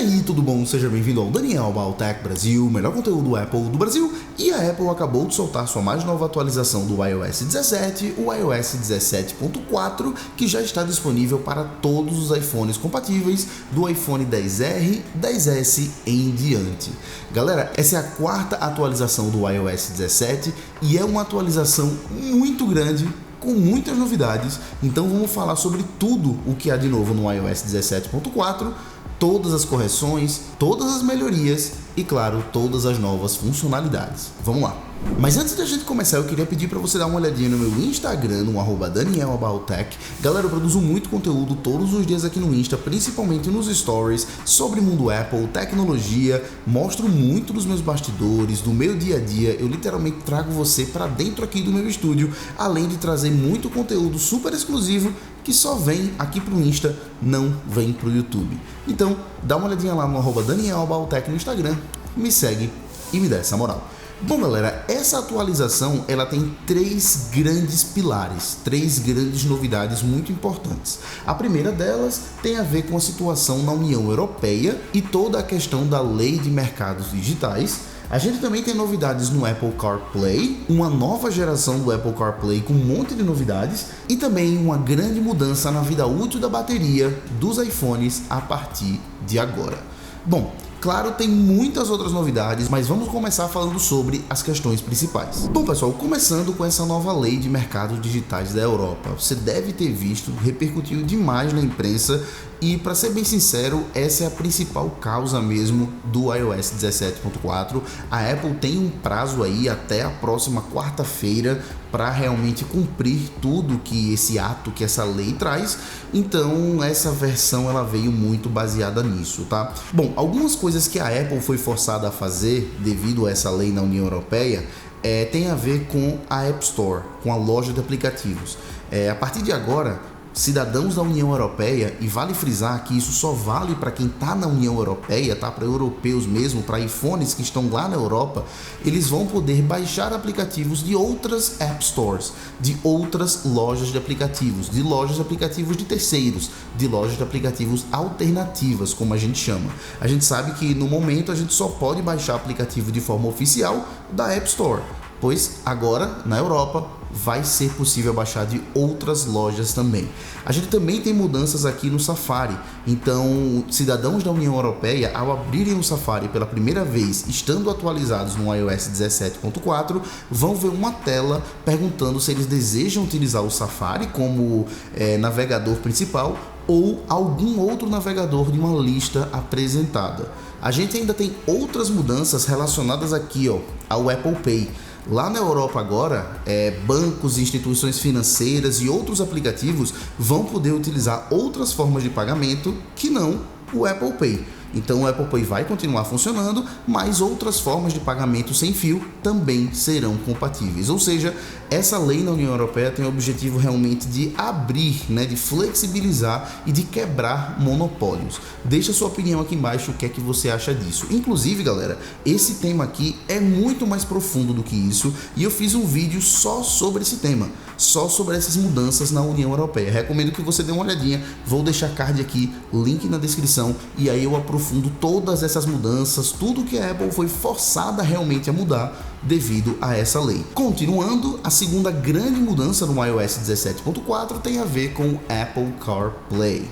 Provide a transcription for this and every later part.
aí, tudo bom? Seja bem-vindo ao Daniel About Tech Brasil, melhor conteúdo Apple do Brasil. E a Apple acabou de soltar sua mais nova atualização do iOS 17, o iOS 17.4, que já está disponível para todos os iPhones compatíveis do iPhone XR, XS em diante. Galera, essa é a quarta atualização do iOS 17 e é uma atualização muito grande, com muitas novidades. Então vamos falar sobre tudo o que há de novo no iOS 17.4, todas as correções, todas as melhorias e, claro, todas as novas funcionalidades. Vamos lá! Mas antes da gente começar, eu queria pedir para você dar uma olhadinha no meu Instagram, no @DanielAboutTech. Galera, eu produzo muito conteúdo todos os dias aqui no Insta, principalmente nos stories, sobre o mundo Apple, tecnologia, mostro muito dos meus bastidores, do meu dia a dia. Eu literalmente trago você para dentro aqui do meu estúdio, além de trazer muito conteúdo super exclusivo que só vem aqui pro Insta, não vem pro YouTube. Então, dá uma olhadinha lá no @DanielAboutTech no Instagram, me segue e me dá essa moral. Bom, galera, essa atualização ela tem três grandes pilares, três grandes novidades muito importantes. A primeira delas tem a ver com a situação na União Europeia e toda a questão da lei de mercados digitais. A gente também tem novidades no Apple CarPlay, uma nova geração do Apple CarPlay com um monte de novidades e também uma grande mudança na vida útil da bateria dos iPhones a partir de agora. Bom, claro, tem muitas outras novidades, mas vamos começar falando sobre as questões principais. Bom, pessoal, começando com essa nova lei de mercados digitais da Europa. Você deve ter visto, repercutiu demais na imprensa e, para ser bem sincero, essa é a principal causa mesmo do iOS 17.4. A Apple tem um prazo aí até a próxima quarta-feira para realmente cumprir tudo que esse ato, que essa lei traz. Então, essa versão ela veio muito baseada nisso, tá? Bom, algumas coisas que a Apple foi forçada a fazer devido a essa lei na União Europeia tem a ver com a App Store, com a loja de aplicativos. A partir de agora, cidadãos da União Europeia, e vale frisar que isso só vale para quem está na União Europeia, tá? Para europeus mesmo, para iPhones que estão lá na Europa, eles vão poder baixar aplicativos de outras App Stores, de outras lojas de aplicativos, de lojas de aplicativos de terceiros, de lojas de aplicativos alternativas, como a gente chama. A gente sabe que no momento a gente só pode baixar aplicativo de forma oficial da App Store, pois agora na Europa vai ser possível baixar de outras lojas também. A gente também tem mudanças aqui no Safari, então cidadãos da União Europeia, ao abrirem o Safari pela primeira vez, estando atualizados no iOS 17.4, vão ver uma tela perguntando se eles desejam utilizar o Safari como navegador principal ou algum outro navegador de uma lista apresentada. A gente ainda tem outras mudanças relacionadas aqui ao Apple Pay. Lá na Europa agora, bancos, instituições financeiras e outros aplicativos vão poder utilizar outras formas de pagamento que não o Apple Pay. Então o Apple Pay vai continuar funcionando, mas outras formas de pagamento sem fio também serão compatíveis. Ou seja, essa lei na União Europeia tem o objetivo realmente de abrir, de flexibilizar e de quebrar monopólios. Deixa sua opinião aqui embaixo, o que é que você acha disso. Inclusive, galera, esse tema aqui é muito mais profundo do que isso e eu fiz um vídeo só sobre esse tema, só sobre essas mudanças na União Europeia. Recomendo que você dê uma olhadinha, vou deixar card aqui, link na descrição, e aí eu aprofundo todas essas mudanças, tudo que a Apple foi forçada realmente a mudar devido a essa lei. Continuando, a segunda grande mudança no iOS 17.4 tem a ver com o Apple CarPlay.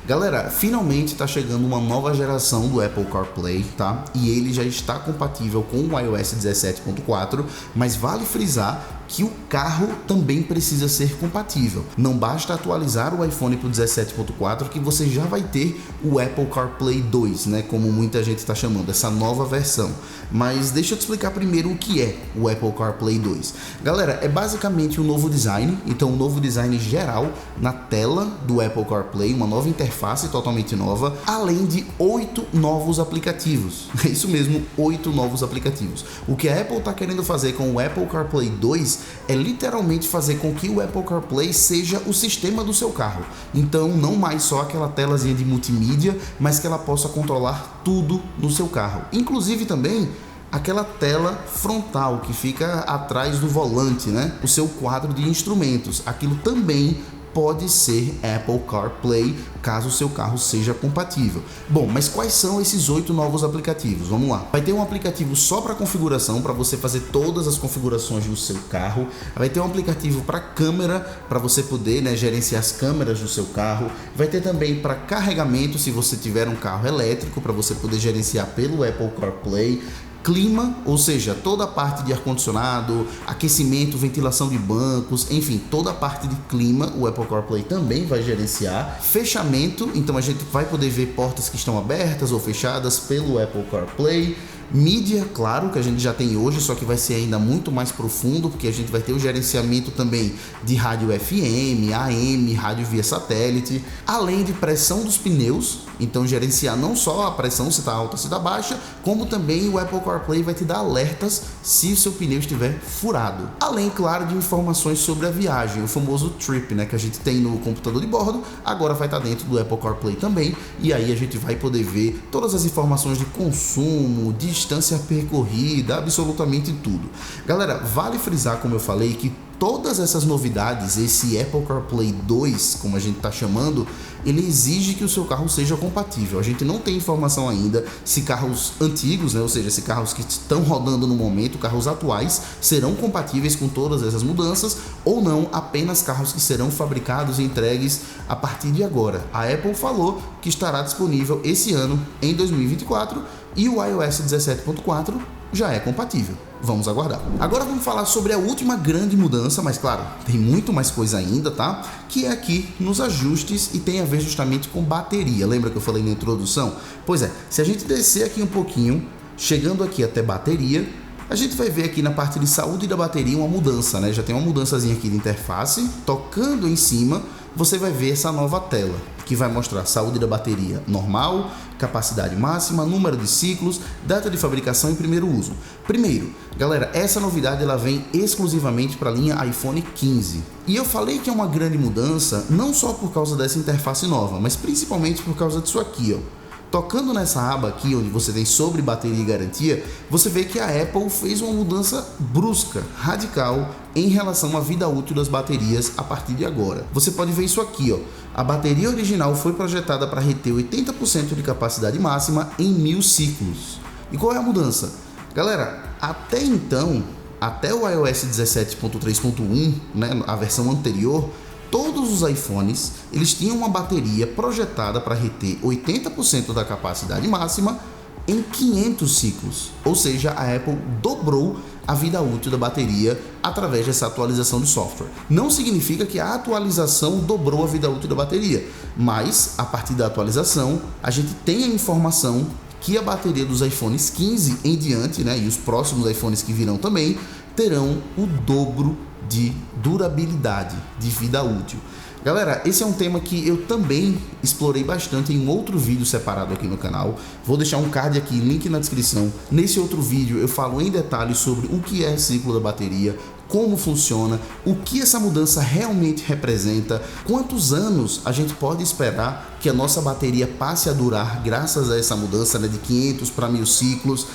Galera, finalmente está chegando uma nova geração do Apple CarPlay, tá? E ele já está compatível com o iOS 17.4, mas vale frisar que o carro também precisa ser compatível. Não basta atualizar o iPhone para o 17.4 que você já vai ter o Apple CarPlay 2, como muita gente está chamando, essa nova versão. Mas deixa eu te explicar primeiro o que é o Apple CarPlay 2. Galera, é basicamente um novo design, então um novo design geral na tela do Apple CarPlay, uma nova interface totalmente nova, além de 8 novos aplicativos. É isso mesmo, 8 novos aplicativos. O que a Apple está querendo fazer com o Apple CarPlay 2 é literalmente fazer com que o Apple CarPlay seja o sistema do seu carro. Então, não mais só aquela telazinha de multimídia, mas que ela possa controlar tudo no seu carro. Inclusive também aquela tela frontal que fica atrás do volante, o seu quadro de instrumentos. Aquilo também pode ser Apple CarPlay, caso o seu carro seja compatível. Bom, mas quais são esses 8 novos aplicativos? Vamos lá. Vai ter um aplicativo só para configuração, para você fazer todas as configurações do seu carro. Vai ter um aplicativo para câmera, para você poder, né, gerenciar as câmeras do seu carro. Vai ter também para carregamento, se você tiver um carro elétrico, para você poder gerenciar pelo Apple CarPlay. Clima, ou seja, toda a parte de ar-condicionado, aquecimento, ventilação de bancos, enfim, toda a parte de clima o Apple CarPlay também vai gerenciar. Fechamento, então a gente vai poder ver portas que estão abertas ou fechadas pelo Apple CarPlay. Mídia, claro, que a gente já tem hoje, só que vai ser ainda muito mais profundo, porque a gente vai ter o gerenciamento também de rádio FM, AM, rádio via satélite, além de pressão dos pneus, então gerenciar não só a pressão, se está alta, se está baixa, como também o Apple CarPlay vai te dar alertas se o seu pneu estiver furado. Além, claro, de informações sobre a viagem, o famoso trip, né, que a gente tem no computador de bordo, agora vai estar dentro do Apple CarPlay também, e aí a gente vai poder ver todas as informações de consumo, distância percorrida, absolutamente tudo. Galera, vale frisar, como eu falei, que todas essas novidades, esse Apple CarPlay 2, como a gente está chamando, ele exige que o seu carro seja compatível. A gente não tem informação ainda se carros antigos, né, ou seja, se carros que estão rodando no momento, carros atuais, serão compatíveis com todas essas mudanças ou não, apenas carros que serão fabricados e entregues a partir de agora. A Apple falou que estará disponível esse ano, em 2024, e o iOS 17.4 já é compatível. Vamos aguardar. Agora vamos falar sobre a última grande mudança, mas claro, tem muito mais coisa ainda, tá? Que é aqui nos ajustes e tem a ver justamente com bateria. Lembra que eu falei na introdução? Pois é, se a gente descer aqui um pouquinho, chegando aqui até bateria, a gente vai ver aqui na parte de saúde da bateria uma mudança, né? Já tem uma mudançazinha aqui de interface. Tocando em cima, você vai ver essa nova tela, que vai mostrar saúde da bateria normal, capacidade máxima, número de ciclos, data de fabricação e primeiro uso. Primeiro, galera, essa novidade ela vem exclusivamente para a linha iPhone 15. E eu falei que é uma grande mudança, não só por causa dessa interface nova, mas principalmente por causa disso aqui, ó. Tocando nessa aba aqui, onde você tem sobre bateria e garantia, você vê que a Apple fez uma mudança brusca, radical, em relação à vida útil das baterias a partir de agora. Você pode ver isso aqui, ó. A bateria original foi projetada para reter 80% de capacidade máxima em 1000 ciclos. E qual é a mudança? Galera, até então, até o iOS 17.3.1, né, a versão anterior, todos os iPhones, eles tinham uma bateria projetada para reter 80% da capacidade máxima em 500 ciclos. Ou seja, a Apple dobrou a vida útil da bateria através dessa atualização de software. Não significa que a atualização dobrou a vida útil da bateria, mas a partir da atualização, a gente tem a informação que a bateria dos iPhones 15 em diante, né, e os próximos iPhones que virão também, terão o dobro de durabilidade, de vida útil. Galera, esse é um tema que eu também explorei bastante em um outro vídeo separado aqui no canal. Vou deixar um card aqui, link na descrição. Nesse outro vídeo eu falo em detalhes sobre o que é ciclo da bateria, como funciona, o que essa mudança realmente representa, quantos anos a gente pode esperar que a nossa bateria passe a durar graças a essa mudança, né, de 500 para 1000 ciclos.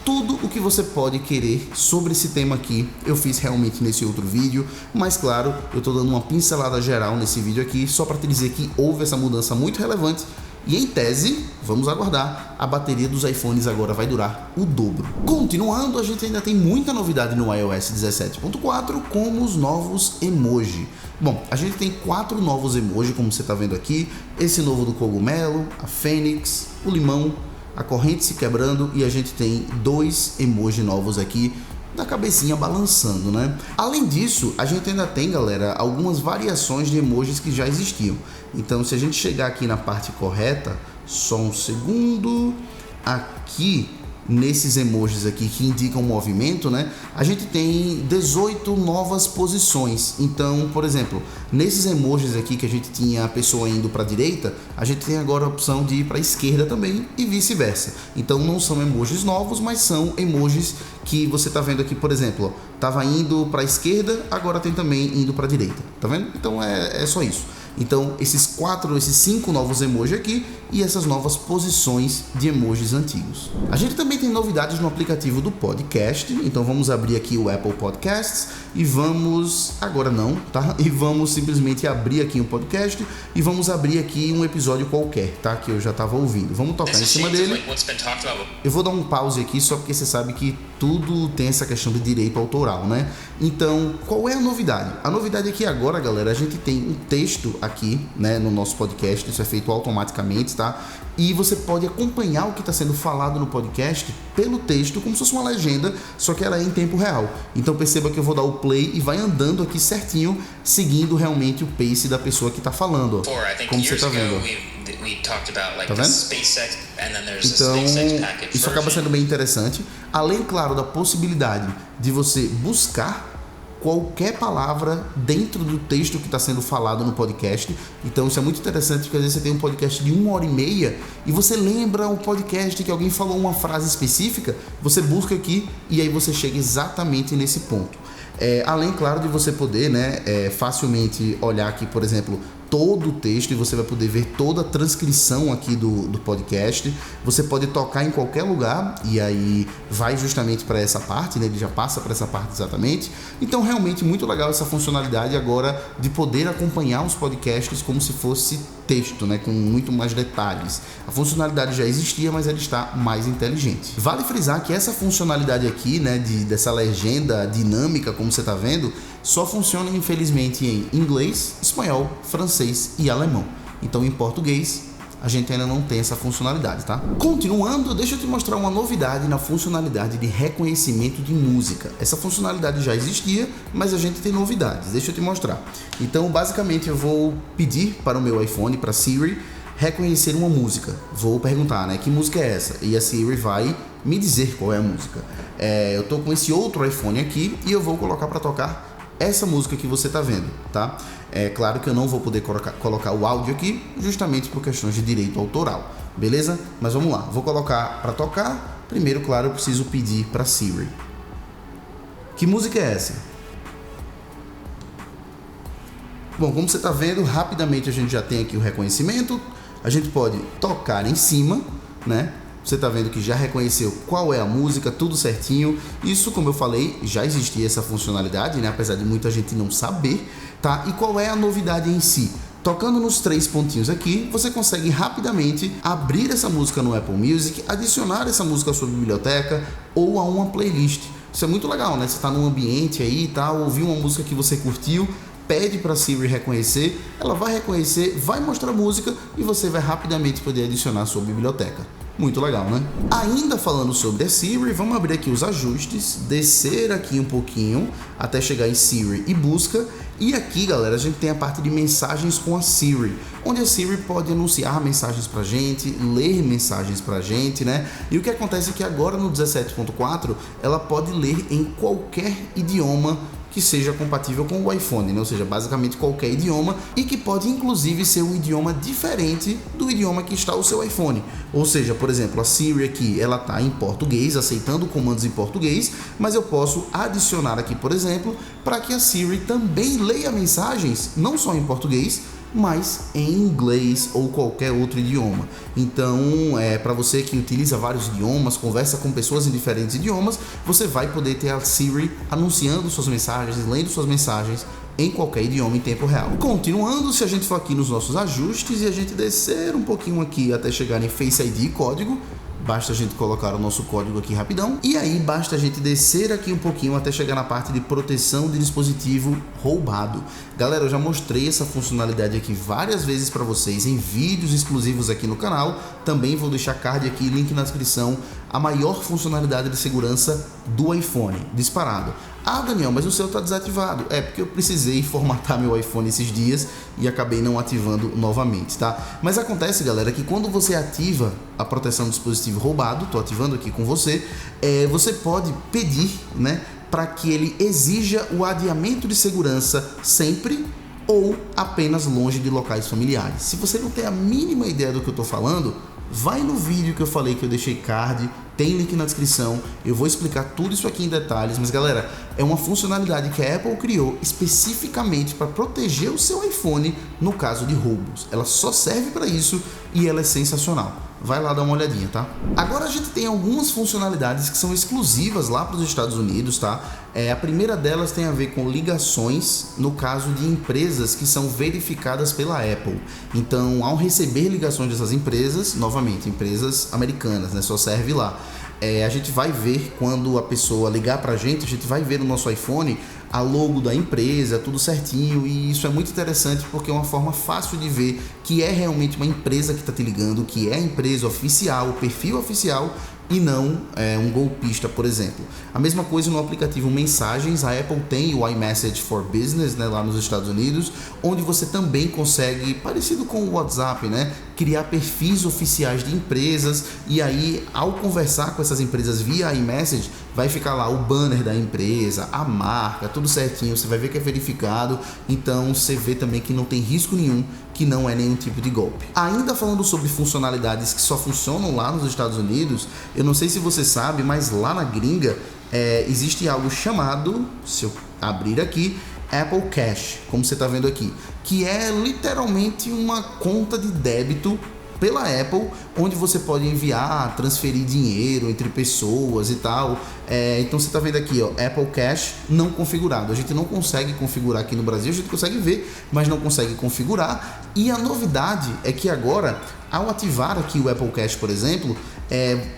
Tudo o que você pode querer sobre esse tema aqui, eu fiz realmente nesse outro vídeo, mas claro, eu estou dando uma pincelada geral nesse vídeo aqui, só para te dizer que houve essa mudança muito relevante e em tese, vamos aguardar, a bateria dos iPhones agora vai durar o dobro. Continuando, a gente ainda tem muita novidade no iOS 17.4, como os novos emoji. Bom, a gente tem 4 novos emoji, como você está vendo aqui, esse novo do cogumelo, a fênix, o limão, a corrente se quebrando e a gente tem 2 emojis novos aqui da cabecinha balançando, né? Além disso, a gente ainda tem, galera, algumas variações de emojis que já existiam. Então, se a gente chegar aqui na parte correta, só um segundo, aqui nesses emojis aqui que indicam movimento, né? A gente tem 18 novas posições. Então, por exemplo, nesses emojis aqui que a gente tinha a pessoa indo para a direita, a gente tem agora a opção de ir para a esquerda também e vice-versa. Então, não são emojis novos, mas são emojis que você tá vendo aqui, por exemplo, ó, tava indo para a esquerda, agora tem também indo para a direita. Tá vendo? Então é só isso. Então, esses 5 novos emojis aqui e essas novas posições de emojis antigos. A gente também tem novidades no aplicativo do podcast, então vamos abrir aqui o Apple Podcasts e vamos... Agora não, tá? E vamos simplesmente abrir aqui um podcast e vamos abrir aqui um episódio qualquer, tá? Que eu já estava ouvindo. Vamos tocar em cima dele. Eu vou dar um pause aqui só porque você sabe que tudo tem essa questão de direito autoral, né? Então, qual é a novidade? A novidade é que agora, galera, a gente tem um texto aqui, né, no nosso podcast, isso é feito automaticamente, tá? E você pode acompanhar o que está sendo falado no podcast pelo texto, como se fosse uma legenda, só que ela é em tempo real. Então perceba que eu vou dar o play e vai andando aqui certinho, seguindo realmente o pace da pessoa que está falando, ó. Como você está vendo. Tá vendo? Então, isso acaba sendo bem interessante. Além, claro, da possibilidade de você buscar qualquer palavra dentro do texto que está sendo falado no podcast. Então isso é muito interessante, porque às vezes você tem um podcast de 1h30 e você lembra um podcast que alguém falou uma frase específica, você busca aqui e aí você chega exatamente nesse ponto. Além, claro, de você poder, né, facilmente olhar aqui, por exemplo, todo o texto e você vai poder ver toda a transcrição aqui do podcast. Você pode tocar em qualquer lugar e aí vai justamente para essa parte, né? Ele já passa para essa parte exatamente. Então, realmente muito legal essa funcionalidade agora de poder acompanhar os podcasts como se fosse texto, né? Com muito mais detalhes. A funcionalidade já existia, mas ela está mais inteligente. Vale frisar que essa funcionalidade aqui, né, dessa legenda dinâmica, como você está vendo, só funciona infelizmente em inglês, espanhol, francês e alemão. Então em português a gente ainda não tem essa funcionalidade, tá? Continuando, deixa eu te mostrar uma novidade na funcionalidade de reconhecimento de música. Essa funcionalidade já existia, mas a gente tem novidades. Deixa eu te mostrar. Então basicamente eu vou pedir para o meu iPhone, para Siri, reconhecer uma música. Vou perguntar, né, que música é essa? E a Siri vai me dizer qual é a música. Eu tô com esse outro iPhone aqui e eu vou colocar para tocar essa música que você está vendo, tá? É claro que eu não vou poder colocar o áudio aqui, justamente por questões de direito autoral, beleza? Mas vamos lá, vou colocar para tocar. Primeiro, claro, eu preciso pedir para Siri. Que música é essa? Bom, como você está vendo, rapidamente a gente já tem aqui o reconhecimento. A gente pode tocar em cima, né? Você está vendo que já reconheceu qual é a música, tudo certinho. Isso, como eu falei, já existia essa funcionalidade, né? Apesar de muita gente não saber, tá? E qual é a novidade em si? Tocando nos 3 pontinhos aqui, você consegue rapidamente abrir essa música no Apple Music, adicionar essa música à sua biblioteca ou a uma playlist. Isso é muito legal, né? Você está num ambiente aí, tá? Ouviu uma música que você curtiu, pede para a Siri reconhecer, ela vai reconhecer, vai mostrar a música e você vai rapidamente poder adicionar a sua biblioteca. Muito legal, né? Ainda falando sobre a Siri, vamos abrir aqui os ajustes, descer aqui um pouquinho até chegar em Siri e busca. E aqui, galera, a gente tem a parte de mensagens com a Siri, onde a Siri pode anunciar mensagens pra gente, ler mensagens pra gente, né? E o que acontece é que agora no 17.4 ela pode ler em qualquer idioma que seja compatível com o iPhone, né? Ou seja, basicamente qualquer idioma, e que pode inclusive ser um idioma diferente do idioma que está o seu iPhone. Ou seja, por exemplo, a Siri aqui, ela está em português, aceitando comandos em português, mas eu posso adicionar aqui, por exemplo, para que a Siri também leia mensagens, não só em português, mas em inglês ou qualquer outro idioma. Então, para você que utiliza vários idiomas, conversa com pessoas em diferentes idiomas, você vai poder ter a Siri anunciando suas mensagens, lendo suas mensagens em qualquer idioma em tempo real. Continuando, se a gente for aqui nos nossos ajustes e a gente descer um pouquinho aqui até chegar em Face ID código, basta a gente colocar o nosso código aqui rapidão. E aí basta a gente descer aqui um pouquinho até chegar na parte de proteção de dispositivo roubado. Galera, eu já mostrei essa funcionalidade aqui várias vezes para vocês em vídeos exclusivos aqui no canal. Também vou deixar card aqui, link na descrição. A maior funcionalidade de segurança do iPhone, disparado. Ah, Daniel, mas o seu está desativado. É porque eu precisei formatar meu iPhone esses dias e acabei não ativando novamente, tá? Mas acontece, galera, que quando você ativa a proteção do dispositivo roubado, tô ativando aqui com você, você pode pedir, né, para que ele exija o adiamento de segurança sempre ou apenas longe de locais familiares. Se você não tem a mínima ideia do que eu tô falando, vai no vídeo que eu falei que eu deixei card, tem link na descrição, eu vou explicar tudo isso aqui em detalhes, mas galera, é uma funcionalidade que a Apple criou especificamente para proteger o seu iPhone no caso de roubos. Ela só serve para isso e ela é sensacional. Vai lá dar uma olhadinha, tá? Agora a gente tem algumas funcionalidades que são exclusivas lá para os Estados Unidos, tá? A primeira delas tem a ver com ligações no caso de empresas que são verificadas pela Apple. Então, ao receber ligações dessas empresas, novamente, empresas americanas, né? Só serve lá. A gente vai ver quando a pessoa ligar pra gente, a gente vai ver no nosso iPhone a logo da empresa, tudo certinho, e isso é muito interessante porque é uma forma fácil de ver que é realmente uma empresa que está te ligando, que é a empresa oficial, o perfil oficial, e não um golpista, por exemplo. A mesma coisa no aplicativo Mensagens, a Apple tem o iMessage for Business, né, lá nos Estados Unidos, onde você também consegue, parecido com o WhatsApp, né, criar perfis oficiais de empresas, e aí ao conversar com essas empresas via iMessage, vai ficar lá o banner da empresa, a marca, tudo certinho, você vai ver que é verificado, então você vê também que não tem risco nenhum, que não é nenhum tipo de golpe. Ainda falando sobre funcionalidades que só funcionam lá nos Estados Unidos, eu não sei se você sabe, mas lá na gringa existe algo chamado, se eu abrir aqui, Apple Cash, como você está vendo aqui, que é literalmente uma conta de débito pela Apple, onde você pode enviar, transferir dinheiro entre pessoas e tal. Então você está vendo aqui, ó, Apple Cash não configurado. A gente não consegue configurar aqui no Brasil, a gente consegue ver, mas não consegue configurar. E a novidade é que agora, ao ativar aqui o Apple Cash, por exemplo,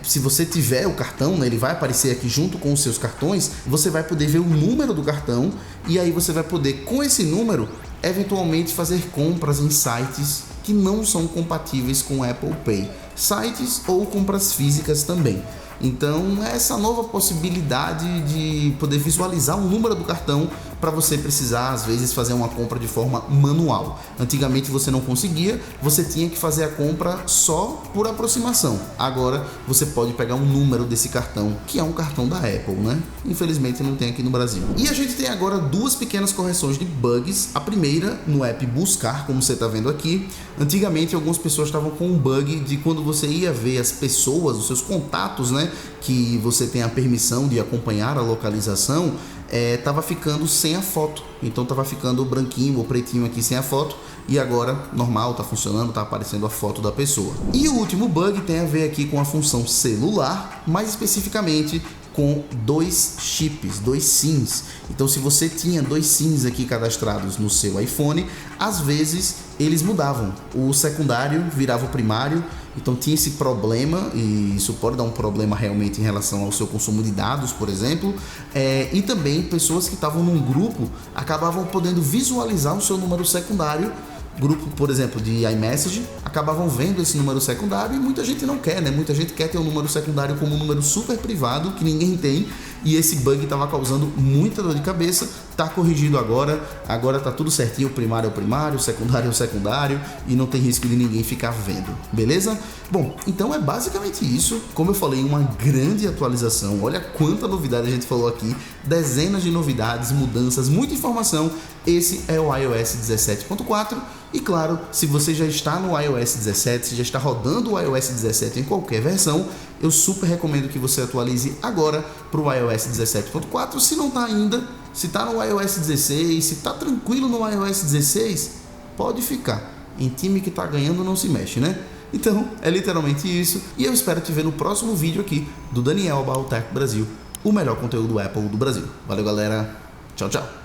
se você tiver o cartão, né, ele vai aparecer aqui junto com os seus cartões, você vai poder ver o número do cartão e aí você vai poder, com esse número, eventualmente fazer compras em sites que não são compatíveis com Apple Pay, sites ou compras físicas também. Então, essa nova possibilidade de poder visualizar o número do cartão para você precisar, às vezes, fazer uma compra de forma manual. Antigamente você não conseguia, você tinha que fazer a compra só por aproximação. Agora você pode pegar um número desse cartão, que é um cartão da Apple, né? Infelizmente não tem aqui no Brasil. E a gente tem agora duas pequenas correções de bugs. A primeira no app Buscar, como você está vendo aqui. Antigamente algumas pessoas estavam com um bug de quando você ia ver as pessoas, os seus contatos, né, que você tem a permissão de acompanhar a localização, tava ficando sem a foto. Então tava ficando branquinho ou pretinho aqui sem a foto, e agora normal, tá funcionando, tá aparecendo a foto da pessoa. E o último bug tem a ver aqui com a função celular, mais especificamente com dois chips, dois SIMs. Então se você tinha dois SIMs aqui cadastrados no seu iPhone, às vezes eles mudavam, o secundário virava o primário. Então tinha esse problema, e isso pode dar um problema realmente em relação ao seu consumo de dados, por exemplo, e também pessoas que estavam num grupo acabavam podendo visualizar o seu número secundário. Grupo, por exemplo, de iMessage, acabavam vendo esse número secundário, e muita gente não quer, né? Muita gente quer ter um número secundário como um número super privado, que ninguém tem, e esse bug estava causando muita dor de cabeça. Tá corrigido agora tá tudo certinho, o primário é o primário, o secundário é o secundário, e não tem risco de ninguém ficar vendo, beleza? Bom, então é basicamente isso. Como eu falei, uma grande atualização, olha quanta novidade a gente falou aqui, dezenas de novidades, mudanças, muita informação. Esse é o iOS 17.4, e claro, se você já está no iOS 17, se já está rodando o iOS 17 em qualquer versão, eu super recomendo que você atualize agora para o iOS 17.4, se não está ainda. Se está no iOS 16, se está tranquilo no iOS 16, pode ficar. Em time que está ganhando não se mexe, né? Então, é literalmente isso. E eu espero te ver no próximo vídeo aqui do Daniel About Tech Brasil, o melhor conteúdo Apple do Brasil. Valeu, galera. Tchau, tchau.